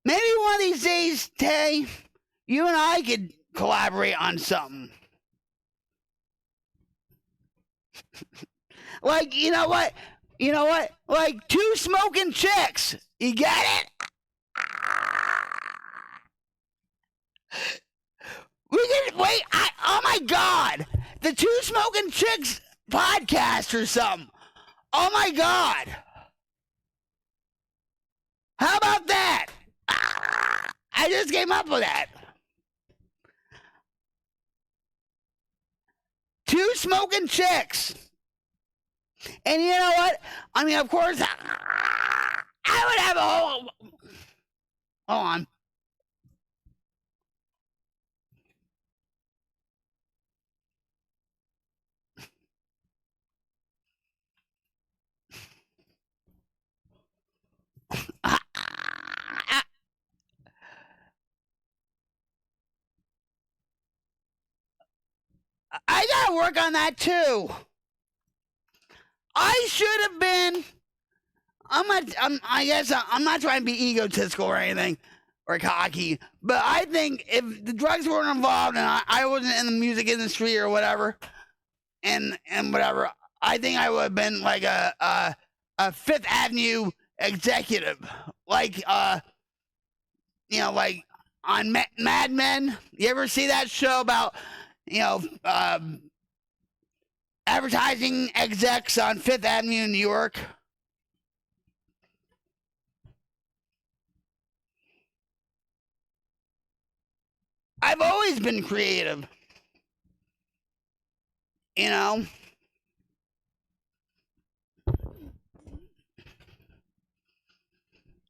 Maybe one of these days, Tay, you and I could collaborate on something. Like, you know what? You know what? Like two smoking chicks. You get it? We can wait. Oh my God, the Two Smoking Chicks podcast or something. Oh my God, how about that? I just came up with that. Two Smoking Chicks. And you know what? I mean, of course, I would have a whole. Hold on. I gotta work on that too. I should have been. I guess I'm not trying to be egotistical or anything or cocky, but I think if the drugs weren't involved and I wasn't in the music industry or whatever, and whatever, I think I would have been like a Fifth Avenue executive, like like on Mad Men. You ever see that show about advertising execs on Fifth Avenue in New York? I've always been creative, you know.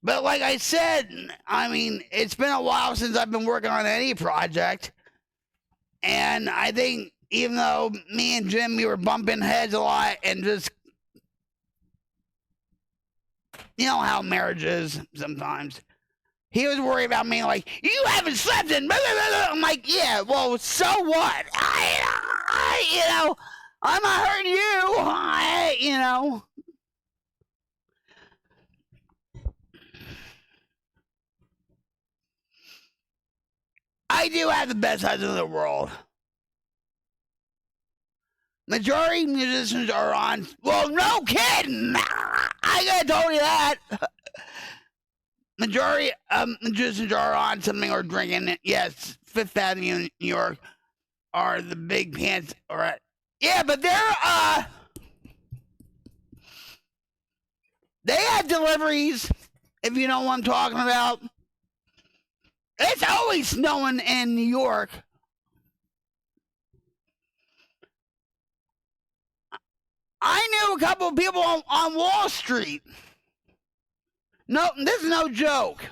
But like I said, I mean, it's been a while since I've been working on any project. And I think even though me and Jim, we were bumping heads a lot and just, you know how marriage is sometimes. He was worried about me, like, you haven't slept in. Blah, blah, blah. I'm like, yeah, well, so what? I'm not hurting you. I do have the best husband in the world. Majority musicians are on. Well, no kidding. I gotta tell you that. Majority musicians are on something or drinking. Yes, Fifth Avenue, New York, are the big pants. All right. Yeah, but they have deliveries. If you know what I'm talking about, it's always snowing in New York. I knew a couple of people on Wall Street. No, this is no joke.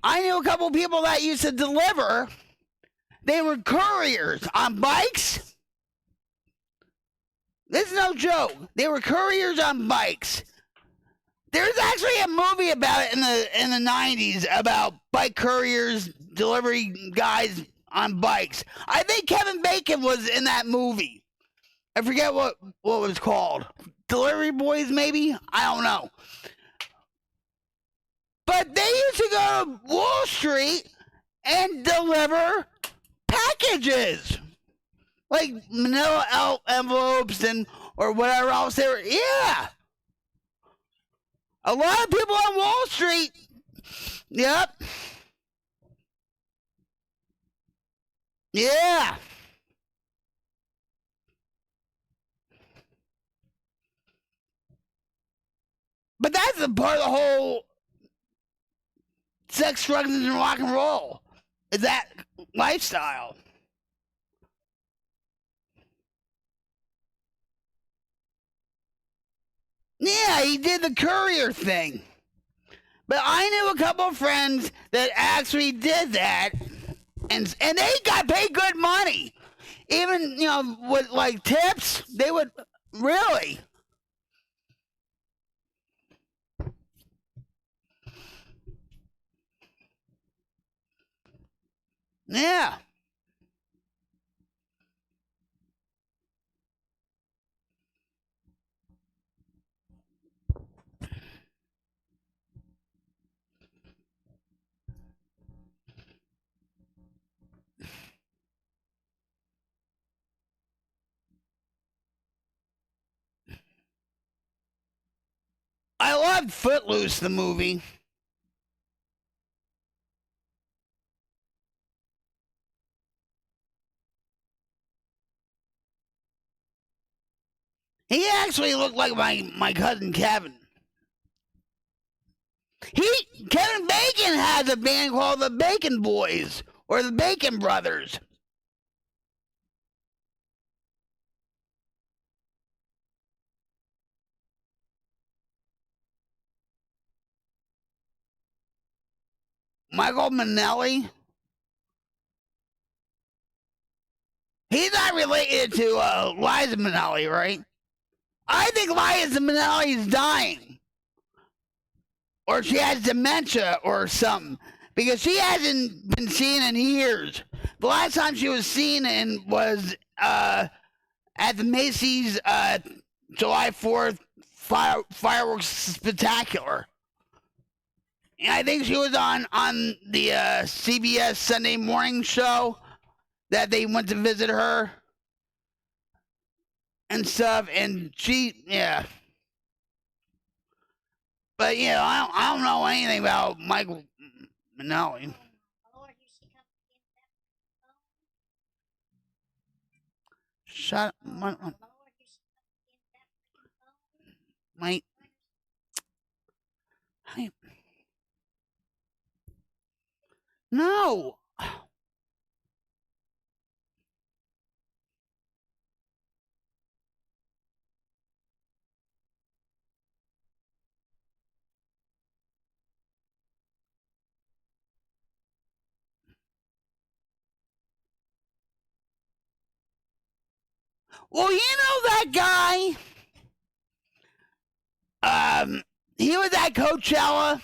I knew a couple of people that used to deliver. They were couriers on bikes. This is no joke. They were couriers on bikes. There's actually a movie about it in the 90s about bike couriers, delivery guys on bikes. I think Kevin Bacon was in that movie. I forget what it was called. Delivery Boys, maybe? I don't know. But they used to go to Wall Street and deliver packages. Like manila envelopes or whatever else they were. Yeah. A lot of people on Wall Street. Yep. Yeah. But that's a part of the whole sex, drugs, and rock and roll. Is that lifestyle. Yeah, he did the courier thing. But I knew a couple of friends that actually did that, and they got paid good money. Even, with like tips, they would really. Yeah. loved Footloose, the movie. He actually looked like my cousin Kevin. Kevin Bacon has a band called the Bacon Boys or the Bacon Brothers. Michael Minnelli. He's not related to Liza Minnelli, right? I think Liza Minnelli is dying. Or she has dementia or something. Because she hasn't been seen in years. The last time she was seen was at the Macy's July 4th fireworks spectacular. And I think she was on the CBS Sunday morning show that they went to visit her and stuff. And yeah. But yeah, I don't know anything about Michael Minnelli. Shut up. My no. Well, you know that guy. He was at Coachella,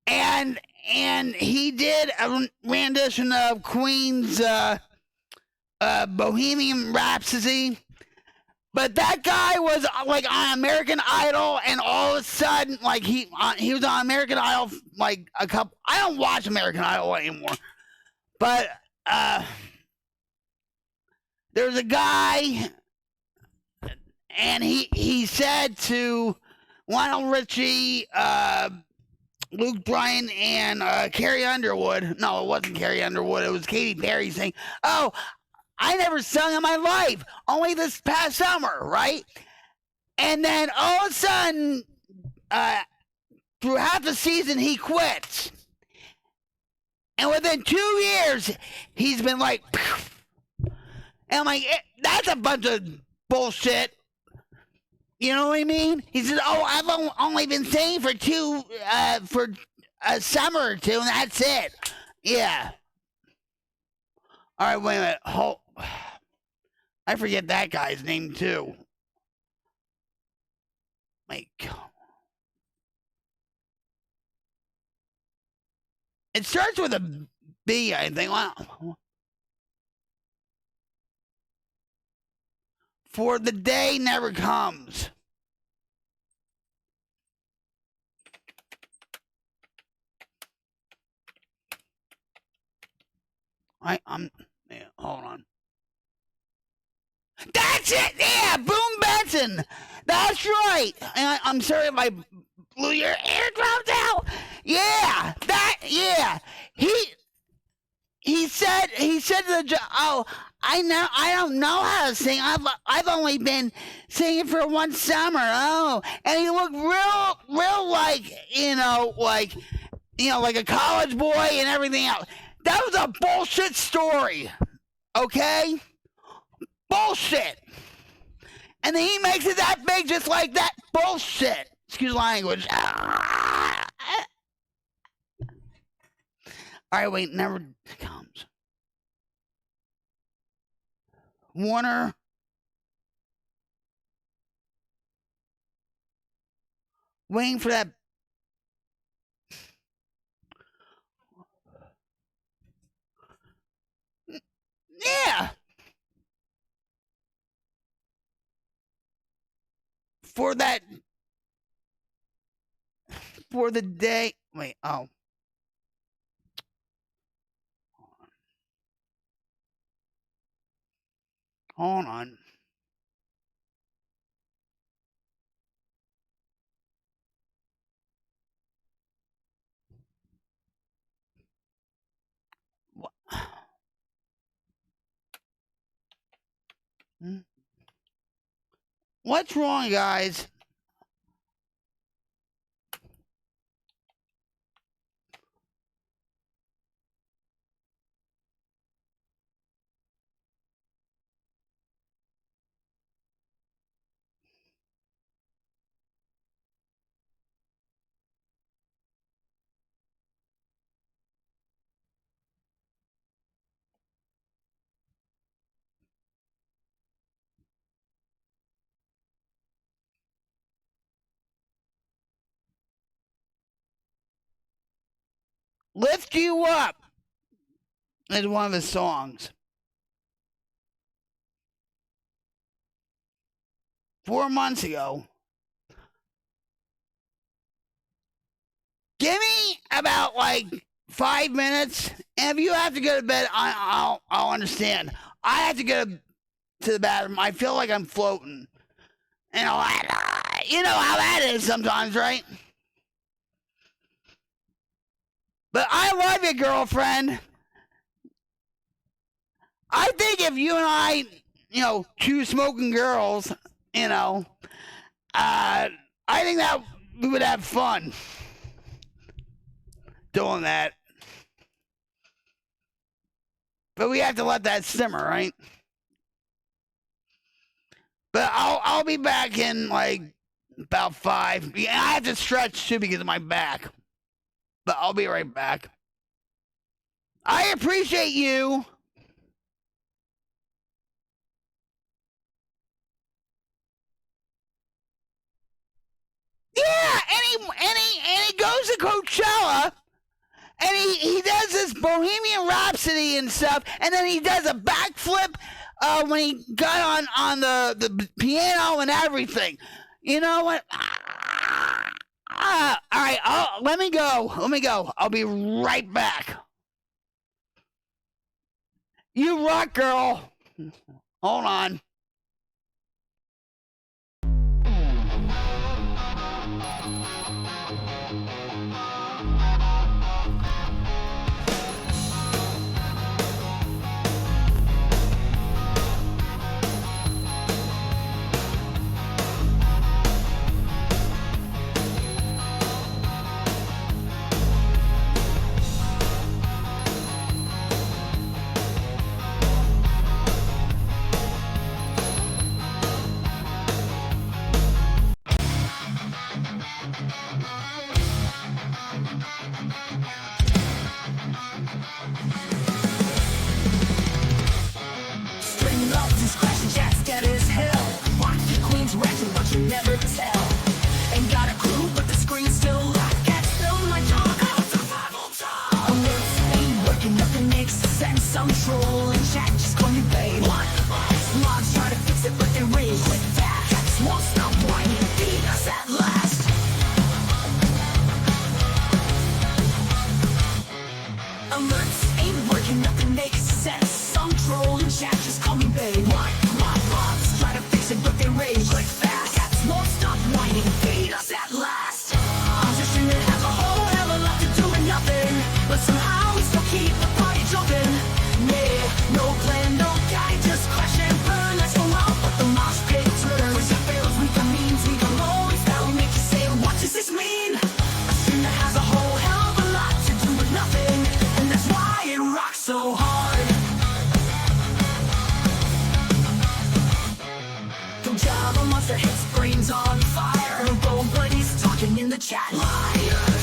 and he did a rendition of Queen's Bohemian Rhapsody. But that guy was like on American Idol, and all of a sudden, like he was on American Idol like a couple. I don't watch American Idol anymore, but there's a guy, and he said to Lionel Richie, Luke Bryan, and Carrie Underwood. No, it wasn't Carrie Underwood. It was Katy Perry saying, "Oh, I never sung in my life, only this past summer, right?" And then all of a sudden, through half the season, he quits. And within 2 years, he's been like, and I'm like, that's a bunch of bullshit. You know what I mean? He says, "Oh, I've only been singing for a summer or two, and that's it." Yeah. All right, wait a minute. I forget that guy's name too. Like, it starts with a B, I think. For the day never comes. Yeah, hold on. That's it. Yeah, Boom Benson. That's right. And I'm sorry if I blew your eardrums out. Yeah, yeah. He said to the judge, "Oh, I don't know how to sing. I've only been singing for one summer." Oh, and he looked real like like a college boy and everything else. That was a bullshit story. Okay, bullshit. And then he makes it that big just like that. Bullshit. Excuse language. All right, wait, never comes. Warner. Waiting for that. Yeah. For that. For the day. Wait, oh. Hold on. What's wrong, guys? Lift You Up is one of his songs. 4 months ago. Give me about like 5 minutes, and if you have to go to bed, I'll understand. I have to go to the bathroom. I feel like I'm floating, and all that. You know how that is sometimes, right? But I love you, girlfriend. I think if you and I, two smoking girls, I think that we would have fun doing that. But we have to let that simmer, right? But I'll be back in like about 5. I have to stretch too because of my back. But I'll be right back. I appreciate you. Yeah, and he goes to Coachella, and he does this Bohemian Rhapsody and stuff, and then he does a backflip when he got on the piano and everything. You know what? All right, let me go. I'll be right back. You rock, girl. Hold on. Never tell. Ain't got a clue, but the screen's still locked. Can't spill my talk. I'm survival talk. Alerts ain't working, nothing makes sense. I'm trolling chat, just call me babe. Logs try to fix it, but they rage quick fast. Cats won't stop whining, beat us at last. Alerts ain't working, nothing makes sense. I'm trolling chat, just call me babe. Logs try to fix it, but they rage quick fast. Won't stop whining, feed us at last. Position that has a whole hell of a lot to do with nothing, but somehow we still keep the party jumping. Yeah, no plan, no guide, just crash and burn. Let's go out, but the mosh pit turns. It fails, we can means, we can always fail. We make you say, what does this mean? A scene that has a whole hell of a lot to do with nothing, and that's why it rocks so hard. Java monster hits brains on fire. Bold buddies talking in the chat. Liar.